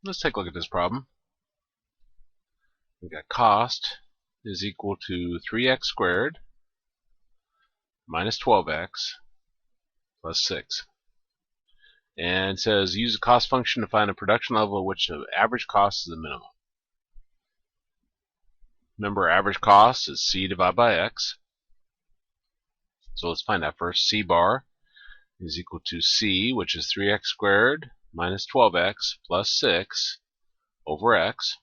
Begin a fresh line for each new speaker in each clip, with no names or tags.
Let's take a look at this problem. We got cost is equal to 3x squared minus 12x plus 6. And it says use a cost function to find a production level at which the average cost is the minimum. Remember, average cost is C divided by X. So let's find that first. C bar is equal to C, which is 3x squared minus 12x plus 6 over X.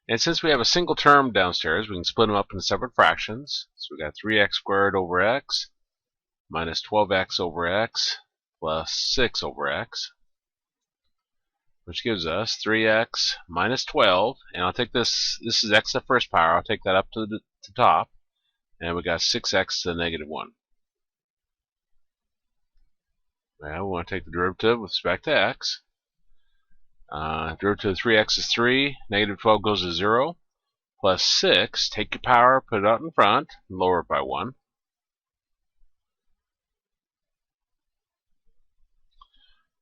And since we have a single term downstairs, we can split them up into separate fractions. So we got 3x squared over X minus 12x over X plus 6 over X, which gives us 3x minus 12, and I'll take this is x to the first power, I'll take that up to the top, and we got 6x to the negative 1. Now we want to take the derivative with respect to x. Derivative of 3x is 3, negative 12 goes to 0, plus 6, take your power, put it out in front, and lower it by 1.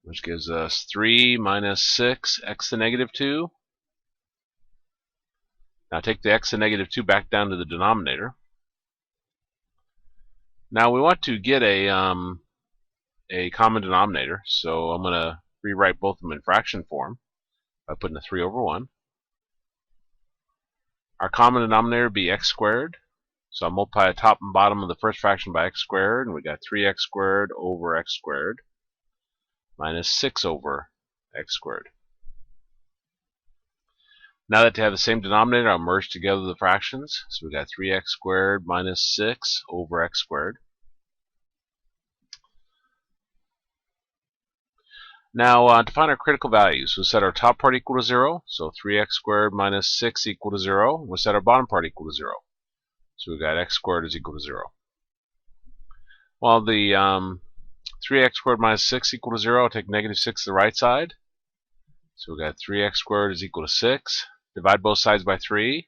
Which gives us 3 minus 6, x to negative 2. Now take the x to negative 2 back down to the denominator. Now we want to get a common denominator, so I'm going to rewrite both of them in fraction form by putting a 3 over 1. Our common denominator would be x squared, so I'll multiply the top and bottom of the first fraction by x squared, and we got 3x squared over x squared minus 6 over x squared. Now that they have the same denominator, I'll merge together the fractions. So we got 3x squared minus 6 over x squared. Now to find our critical values, we'll set our top part equal to 0. So 3x squared minus 6 equal to 0. We'll set our bottom part equal to 0. So we got x squared is equal to 0. Well, the 3x squared minus 6 equal to 0, I'll take negative 6 to the right side. So we got 3x squared is equal to 6. Divide both sides by 3,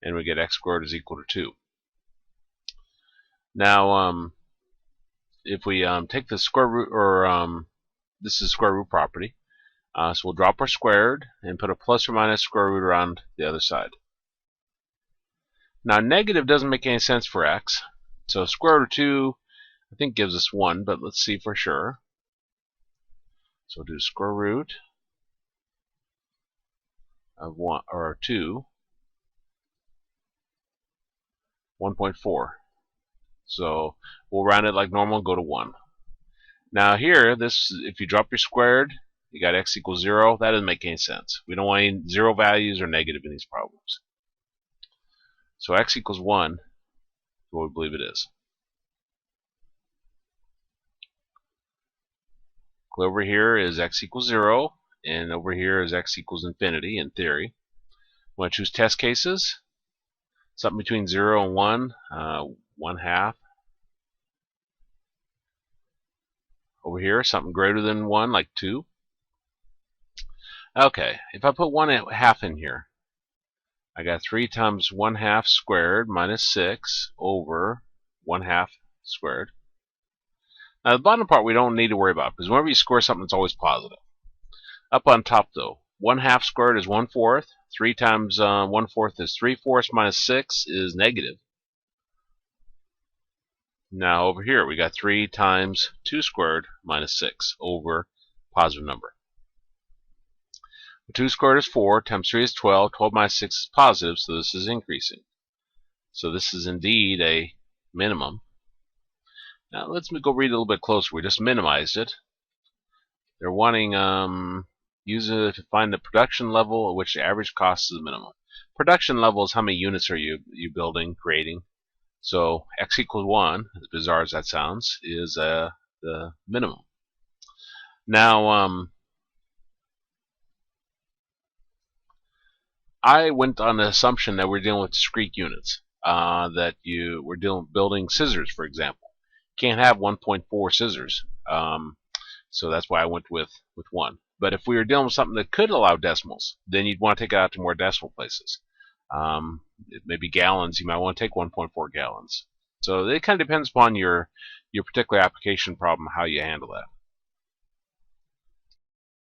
and we get x squared is equal to 2. Now, if we take the square root, or this is square root property, so we'll drop our squared and put a plus or minus square root around the other side. Now, negative doesn't make any sense for x, so square root of 2 I think gives us 1, but let's see for sure. So we'll do square root of 1 or 2, 1.4. So we'll round it like normal and go to 1. Now here, this if you drop your squared, you got x equals 0. That doesn't make any sense. We don't want any 0 values or negative in these problems. So x equals 1 is what we believe it is. Over here is x equals 0, and over here is x equals infinity in theory. We want to choose test cases. Something between 0 and 1, 1/2. Over here, something greater than 1, like 2. Okay, if I put 1/2 in here, I got 3 times 1/2 squared minus 6 over 1/2 squared. Now the bottom part we don't need to worry about, because whenever you square something, it's always positive. Up on top though, 1/2 squared is 1/4. 3 times 1/4 is 3/4 minus 6 is negative. Now over here we got 3 times 2 squared minus 6 over positive number. 2 squared is 4, times 3 is 12, 12 minus 6 is positive, so this is increasing. So this is indeed a minimum. Now let's go read a little bit closer. We just minimized it. They're wanting use it to find the production level at which the average cost is the minimum. Production level is how many units are you building, creating. So x equals 1, as bizarre as that sounds, is the minimum. Now I went on the assumption that we're dealing with discrete units. That we're building scissors, for example. Can't have 1.4 scissors, so that's why I went with 1. But if we were dealing with something that could allow decimals, then you'd want to take it out to more decimal places. Maybe gallons, you might want to take 1.4 gallons. So it kind of depends upon your particular application problem, how you handle that.